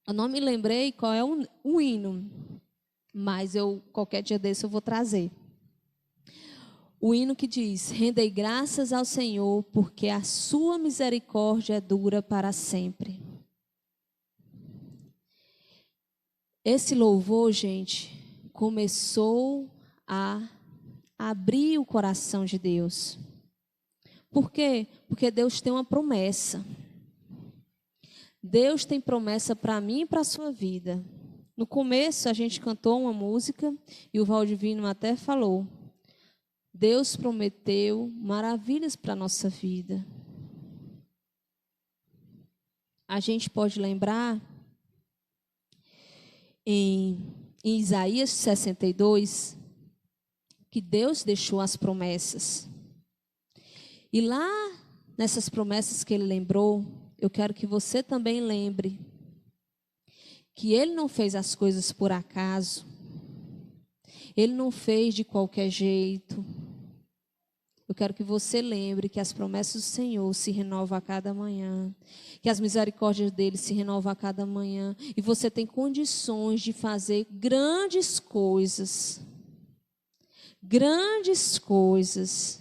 C: Eu não me lembrei qual é o hino, mas qualquer dia desse eu vou trazer. O hino que diz: rendei graças ao Senhor, porque a sua misericórdia dura para sempre. Esse louvor, gente, começou a abrir o coração de Deus. Por quê? Porque Deus tem uma promessa. Deus tem promessa para mim e para a sua vida. No começo, a gente cantou uma música e o Valdivino até falou: Deus prometeu maravilhas para a nossa vida. A gente pode lembrar em Isaías 62 que Deus deixou as promessas. E lá, nessas promessas que Ele lembrou, eu quero que você também lembre que Ele não fez as coisas por acaso. Ele não fez de qualquer jeito. Eu quero que você lembre que as promessas do Senhor se renovam a cada manhã, que as misericórdias dele se renovam a cada manhã, e você tem condições de fazer grandes coisas. Grandes coisas.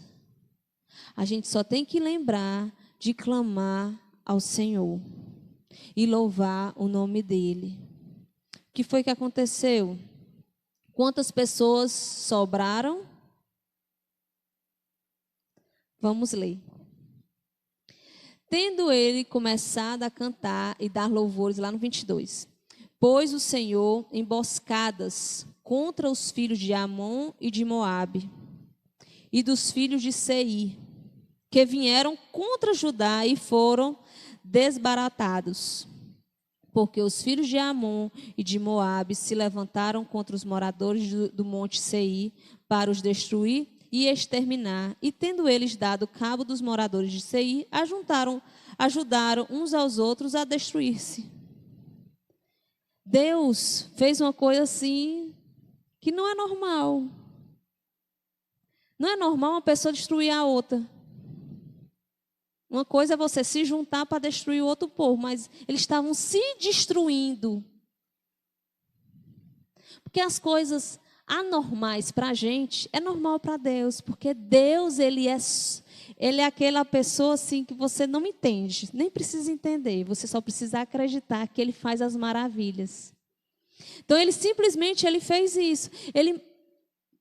C: A gente só tem que lembrar de clamar ao Senhor e louvar o nome dele. O que foi que aconteceu? Quantas pessoas sobraram? Vamos ler. Tendo ele começado a cantar e dar louvores, lá no 22. Pôs o Senhor emboscadas contra os filhos de Amon e de Moabe, e dos filhos de Seir, que vieram contra Judá e foram desbaratados. Porque os filhos de Amon e de Moabe se levantaram contra os moradores do monte Seir para os destruir e exterminar. E tendo eles dado cabo dos moradores de Seir, ajudaram uns aos outros a destruir-se. Deus fez uma coisa assim que não é normal. Não é normal uma pessoa destruir a outra. Uma coisa é você se juntar para destruir o outro povo, mas eles estavam se destruindo. Porque as coisas anormais para a gente é normal para Deus, porque Deus, ele é aquela pessoa assim que você não entende, nem precisa entender, você só precisa acreditar que ele faz as maravilhas. Então ele simplesmente fez isso. Ele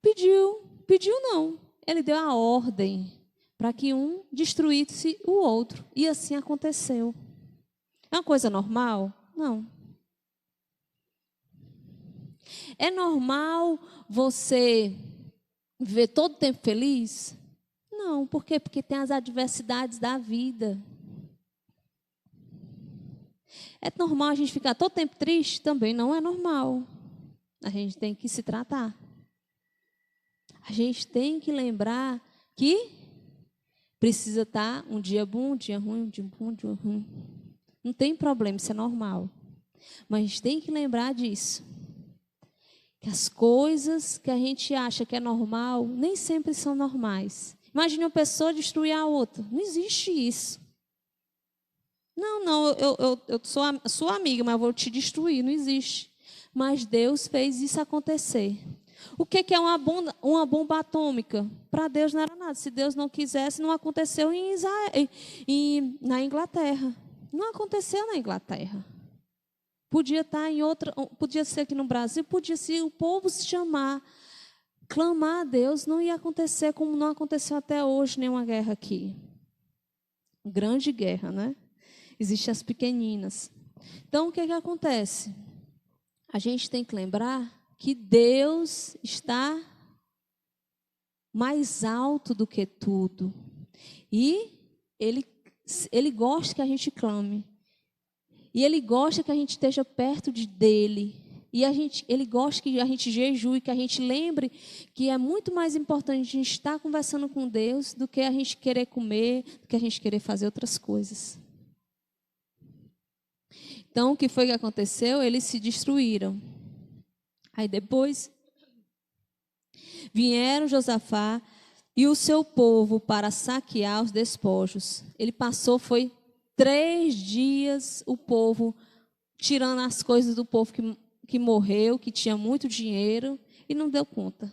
C: pediu não, ele deu a ordem para que um destruísse o outro. E assim aconteceu. É uma coisa normal? Não. É normal você viver todo o tempo feliz? Não. Por quê? Porque tem as adversidades da vida. É normal a gente ficar todo o tempo triste? Também não é normal. A gente tem que se tratar. A gente tem que lembrar que precisa estar um dia bom, um dia ruim, um dia bom, um dia ruim. Não tem problema, isso é normal. Mas a gente tem que lembrar disso. Que as coisas que a gente acha que é normal, nem sempre são normais. Imagine uma pessoa destruir a outra. Não existe isso. Não, eu sou sua amiga, mas eu vou te destruir. Não existe. Mas Deus fez isso acontecer. O que é uma bomba atômica? Para Deus não era nada. Se Deus não quisesse, não aconteceu na Inglaterra. Não aconteceu na Inglaterra. Podia estar em outra, podia ser aqui no Brasil, podia ser o povo se chamar, clamar a Deus, não ia acontecer como não aconteceu até hoje nenhuma guerra aqui. Grande guerra, né? Existem as pequeninas. Então, o que acontece? A gente tem que lembrar que Deus está mais alto do que tudo. E Ele gosta que a gente clame. E Ele gosta que a gente esteja perto dEle. E Ele gosta que a gente jejue, que a gente lembre que é muito mais importante a gente estar conversando com Deus do que a gente querer comer, do que a gente querer fazer outras coisas. Então, o que foi que aconteceu? Eles se destruíram. Aí depois vieram Josafá e o seu povo para saquear os despojos. Ele passou, foi 3 dias o povo tirando as coisas do povo que morreu, que tinha muito dinheiro, e não deu conta.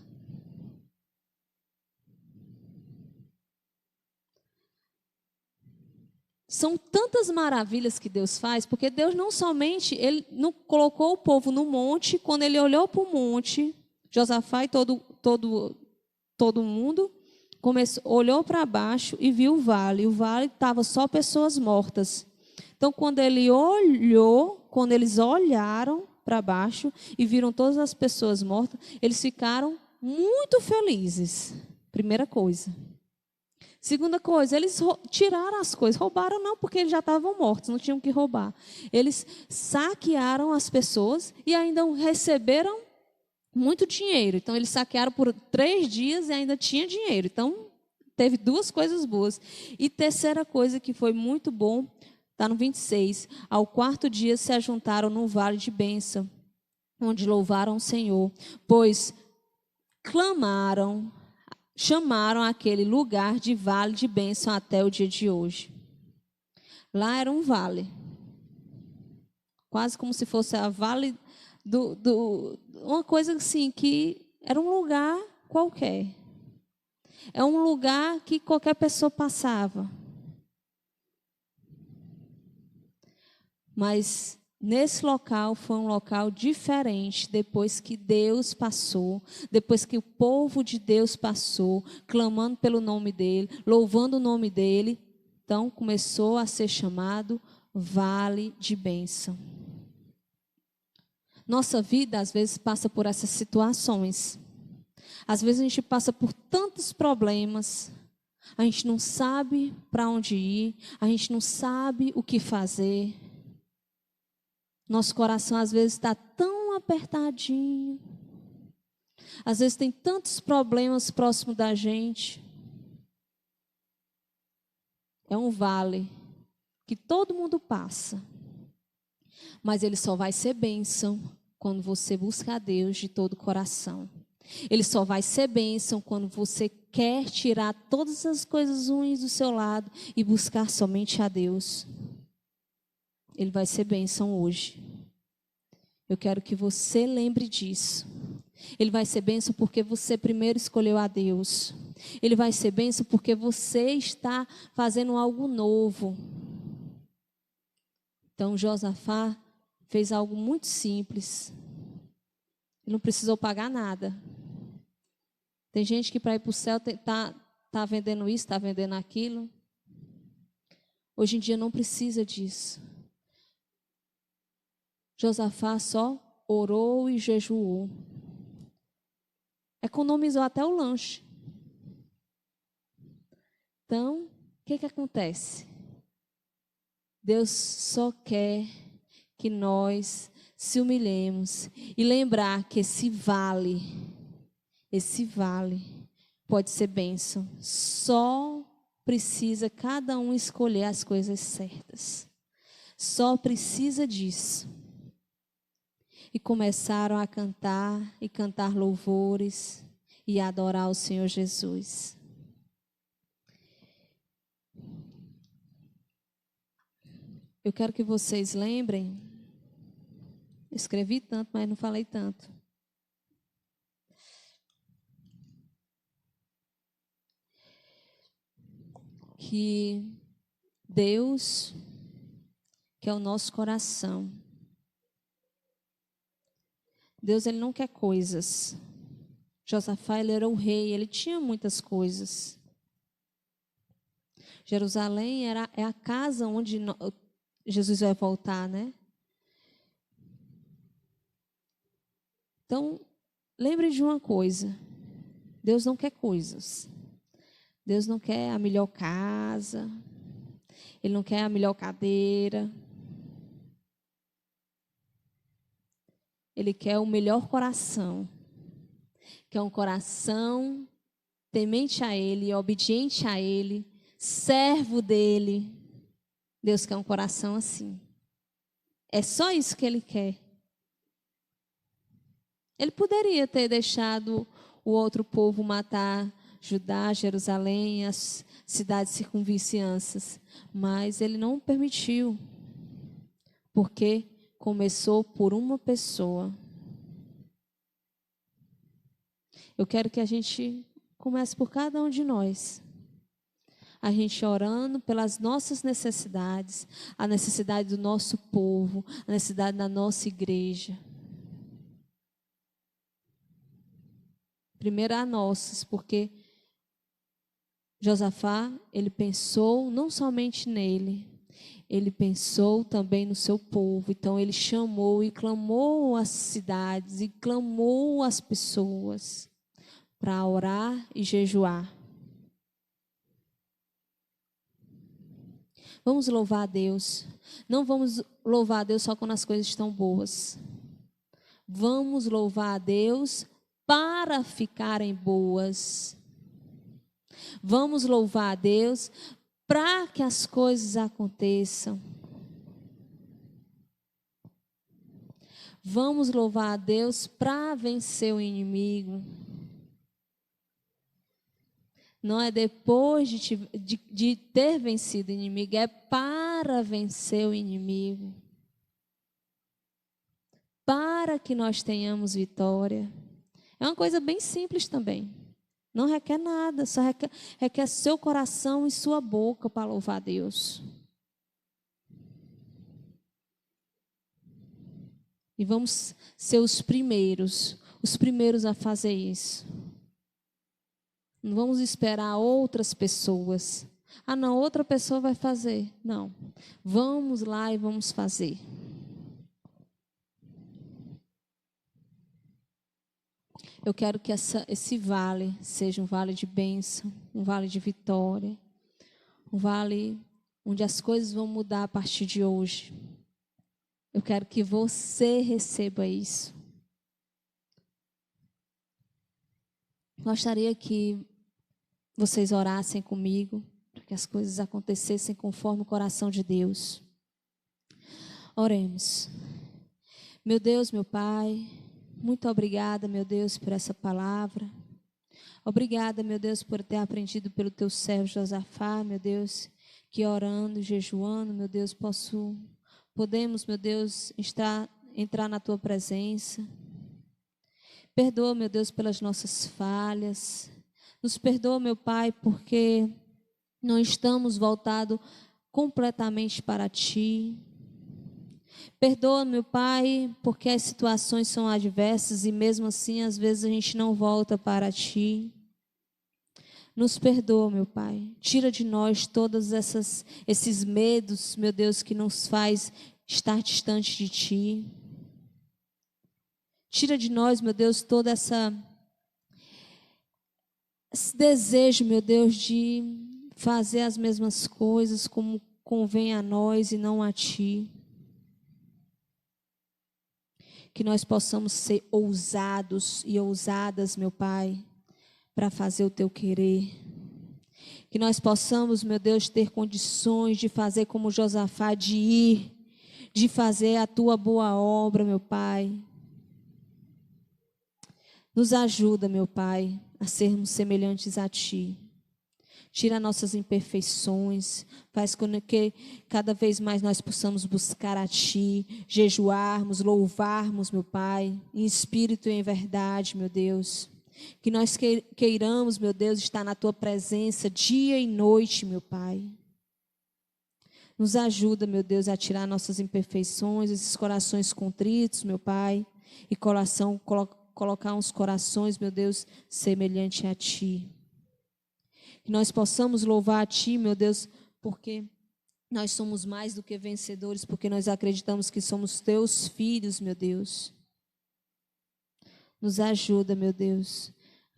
C: São tantas maravilhas que Deus faz, porque Deus não somente, Ele não colocou o povo no monte, quando Ele olhou para o monte, Josafá e todo mundo, olhou para baixo e viu o vale estava só pessoas mortas. Então, quando eles olharam para baixo e viram todas as pessoas mortas, eles ficaram muito felizes. Primeira coisa. Segunda coisa, eles tiraram as coisas. Roubaram não, porque eles já estavam mortos, não tinham que roubar. Eles saquearam as pessoas e ainda receberam muito dinheiro. Então, eles saquearam por 3 dias e ainda tinha dinheiro. Então, teve 2 coisas boas. E terceira coisa que foi muito bom, está no 26. Ao 4º dia se ajuntaram no vale de bênção, onde louvaram o Senhor, pois chamaram aquele lugar de vale de bênção até o dia de hoje. Lá era um vale, quase como se fosse a vale uma coisa assim, que era um lugar qualquer. É um lugar que qualquer pessoa passava. Mas nesse local foi um local diferente, depois que Deus passou, depois que o povo de Deus passou, clamando pelo nome dEle, louvando o nome dEle. Então começou a ser chamado Vale de Bênção. Nossa vida, às vezes, passa por essas situações. Às vezes a gente passa por tantos problemas, a gente não sabe para onde ir, a gente não sabe o que fazer. Nosso coração, às vezes, está tão apertadinho. Às vezes tem tantos problemas próximo da gente. É um vale que todo mundo passa. Mas ele só vai ser bênção quando você busca a Deus de todo o coração. Ele só vai ser bênção quando você quer tirar todas as coisas ruins do seu lado e buscar somente a Deus. Ele vai ser bênção hoje. Eu quero que você lembre disso. Ele vai ser bênção porque você primeiro escolheu a Deus. Ele vai ser bênção porque você está fazendo algo novo. Então, Josafá fez algo muito simples. Ele não precisou pagar nada. Tem gente que para ir para o céu está vendendo isso, está vendendo aquilo. Hoje em dia não precisa disso. Josafá só orou e jejuou. Economizou até o lanche. Então, o que acontece? Deus só quer que nós se humilhemos e lembrar que esse vale pode ser bênção. Só precisa cada um escolher as coisas certas. Só precisa disso. E começaram a cantar e cantar louvores e adorar o Senhor Jesus. Eu quero que vocês lembrem, eu escrevi tanto, mas não falei tanto. Que Deus quer o nosso coração. Deus, ele não quer coisas. Josafá, ele era o rei, ele tinha muitas coisas. Jerusalém é a casa onde Jesus vai voltar, né? Então, lembre de uma coisa. Deus não quer coisas. Deus não quer a melhor casa. Ele não quer a melhor cadeira. Ele quer o melhor coração. Quer um coração temente a Ele, obediente a Ele, servo dEle. Deus quer um coração assim. É só isso que Ele quer. Ele poderia ter deixado o outro povo matar Judá, Jerusalém, as cidades circunvizinhanças, mas Ele não permitiu, porque começou por uma pessoa. Eu quero que a gente comece por cada um de nós. A gente orando pelas nossas necessidades, a necessidade do nosso povo, a necessidade da nossa igreja. Primeiro a nossas, porque Josafá, ele pensou não somente nele, ele pensou também no seu povo. Então ele chamou e clamou as cidades e clamou as pessoas para orar e jejuar. Vamos louvar a Deus. Não vamos louvar a Deus só quando as coisas estão boas. Vamos louvar a Deus para ficarem boas. Vamos louvar a Deus para que as coisas aconteçam. Vamos louvar a Deus para vencer o inimigo. Não é depois de ter vencido o inimigo, é para vencer o inimigo. Para que nós tenhamos vitória. É uma coisa bem simples também. Não requer nada, só requer seu coração e sua boca para louvar a Deus. E vamos ser os primeiros a fazer isso. Não vamos esperar outras pessoas. Ah, não, outra pessoa vai fazer. Não. Vamos lá e vamos fazer. Eu quero que esse vale seja um vale de bênção, um vale de vitória, um vale onde as coisas vão mudar a partir de hoje. Eu quero que você receba isso. Gostaria que vocês orassem comigo, para que as coisas acontecessem conforme o coração de Deus. Oremos. Meu Deus, meu Pai, muito obrigada, meu Deus, por essa palavra. Obrigada, meu Deus, por ter aprendido pelo teu servo Josafá, meu Deus, que orando, jejuando, meu Deus, podemos, meu Deus, entrar na tua presença. Perdoa, meu Deus, pelas nossas falhas. Nos perdoa, meu Pai, porque não estamos voltados completamente para Ti. Perdoa, meu Pai, porque as situações são adversas e mesmo assim, às vezes, a gente não volta para Ti. Nos perdoa, meu Pai. Tira de nós todos esses medos, meu Deus, que nos faz estar distante de Ti. Tira de nós, meu Deus, todo esse desejo, meu Deus, de fazer as mesmas coisas como convém a nós e não a Ti. Que nós possamos ser ousados e ousadas, meu Pai, para fazer o Teu querer. Que nós possamos, meu Deus, ter condições de fazer como Josafá, de ir, de fazer a Tua boa obra, meu Pai. Nos ajuda, meu Pai, a sermos semelhantes a Ti. Tira nossas imperfeições, faz com que cada vez mais nós possamos buscar a Ti, jejuarmos, louvarmos, meu Pai, em espírito e em verdade, meu Deus. Que nós queiramos, meu Deus, estar na Tua presença dia e noite, meu Pai. Nos ajuda, meu Deus, a tirar nossas imperfeições, esses corações contritos, meu Pai. e colocar uns corações, meu Deus, semelhante a Ti. Que nós possamos louvar a Ti, meu Deus, porque nós somos mais do que vencedores, porque nós acreditamos que somos Teus filhos, meu Deus. Nos ajuda, meu Deus,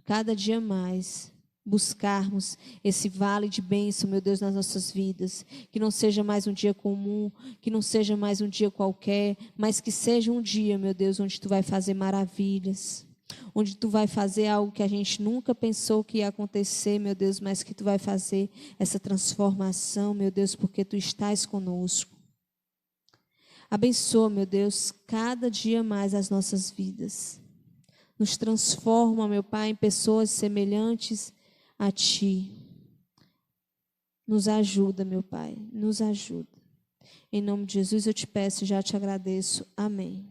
C: cada dia mais buscarmos esse vale de bênção, meu Deus, nas nossas vidas. Que não seja mais um dia comum, que não seja mais um dia qualquer, mas que seja um dia, meu Deus, onde Tu vai fazer maravilhas, onde Tu vai fazer algo que a gente nunca pensou que ia acontecer, meu Deus, mas que Tu vai fazer essa transformação, meu Deus, porque Tu estás conosco. Abençoa, meu Deus, cada dia mais as nossas vidas. Nos transforma, meu Pai, em pessoas semelhantes a Ti. Nos ajuda, meu Pai, nos ajuda. Em nome de Jesus eu te peço e já te agradeço. Amém.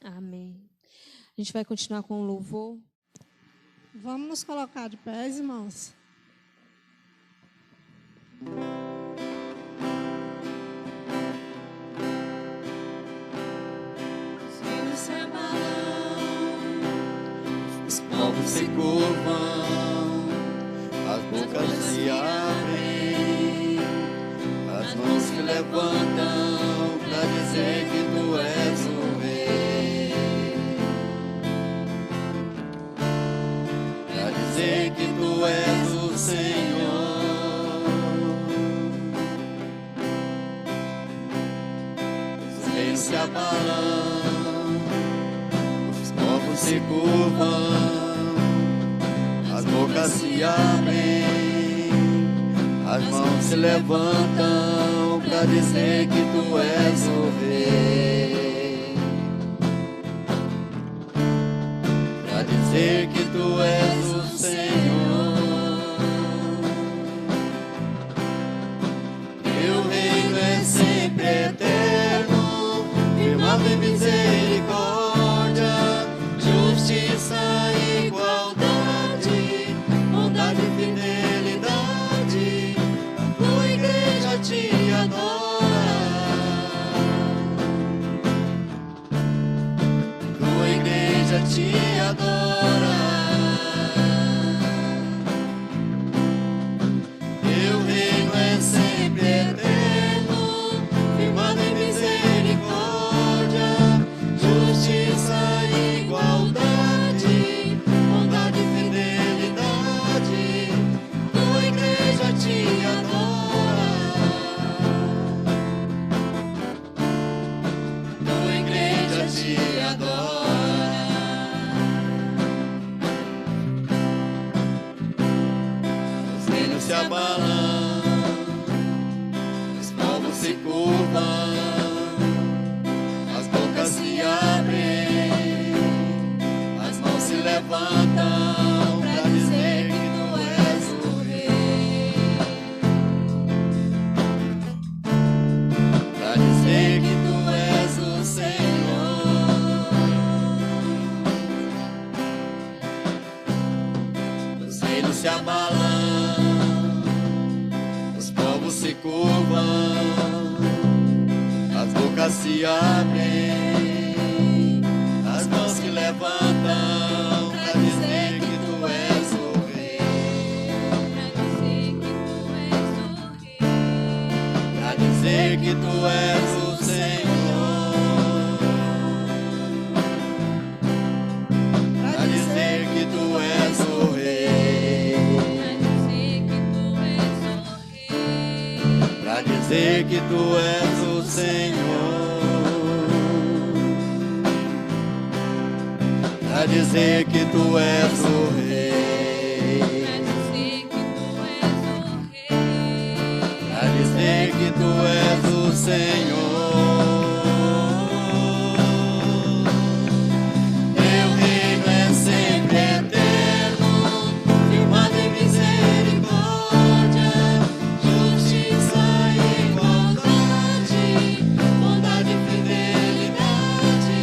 C: Amém. A gente vai continuar com o louvor.
D: Vamos nos colocar de pés, irmãos.
A: Os povos se curvam, as bocas se abrem, as mãos se levantam para dizer que Tu és o Rei, para dizer que Tu és o Senhor. Os reinos se abalam, os povos se curvam, as bocas se abrem, as mãos se levantam para dizer que Tu és o Rei, para dizer que Tu és o Senhor. Teu reino é sempre eterno, firmado em misericórdia, justiça e igualdade, bondade e fidelidade. Tua igreja te adora, tua igreja te adora. Teu reino é sempre eterno, firmado em misericórdia, justiça e igualdade, bondade e fidelidade. Tua igreja te adora, tua igreja te adora. Os reinos se abalam, os povos se curvam, as bocas se abrem, as mãos se levantam para dizer que Tu és o Rei, para dizer que Tu és o Senhor. Os reinos se abalam, os povos se curvam, as bocas se abrem, as mãos se levantam para dizer que Tu és o Rei, para dizer que Tu és o Senhor, para dizer que Tu és o Rei, para dizer que Tu és o Senhor, para dizer que Tu és o Rei, para dizer que Tu és o Senhor. Teu reino é sempre eterno, firmado em misericórdia, justiça e igualdade, bondade e fidelidade.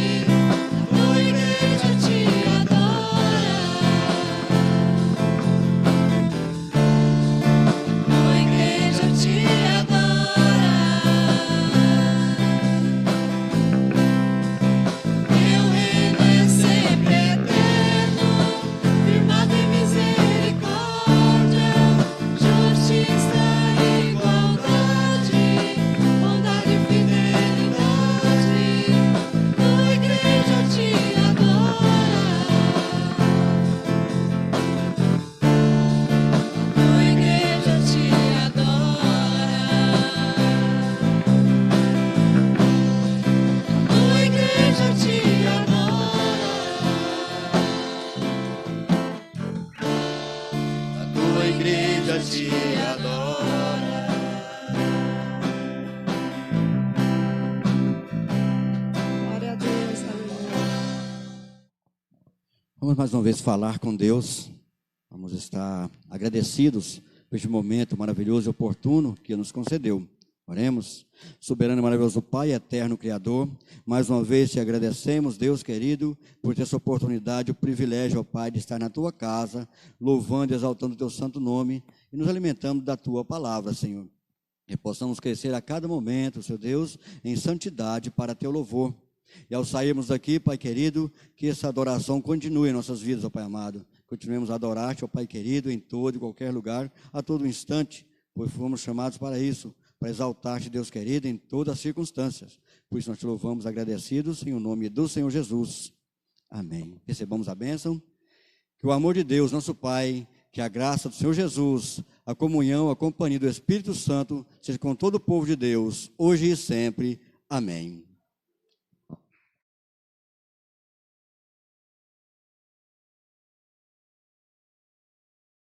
A: Tua igreja te adora, tua igreja te adora. igreja te adora.
D: Glória a Deus, aleluia.
A: Vamos mais uma vez falar com Deus. Vamos estar agradecidos por este momento maravilhoso e oportuno que nos concedeu. Oremos. Soberano e maravilhoso Pai, eterno Criador, mais uma vez te agradecemos, Deus querido, por ter essa oportunidade, o privilégio, ó Pai, de estar na tua casa, louvando e exaltando o teu santo nome e nos alimentando da tua palavra, Senhor. Que possamos crescer a cada momento, Senhor Deus, em santidade para teu louvor. E ao sairmos daqui, Pai querido, que essa adoração continue em nossas vidas, ó Pai amado. Continuemos a adorar-te, ó Pai querido, em todo e qualquer lugar, a todo instante, pois fomos chamados para isso, para exaltar-te, Deus querido, em todas as circunstâncias. Por isso nós te louvamos agradecidos, em o nome do Senhor Jesus. Amém. Recebamos a bênção. Que o amor de Deus, nosso Pai, que a graça do Senhor Jesus, a comunhão, a companhia do Espírito Santo, seja com todo o povo de Deus, hoje e sempre. Amém.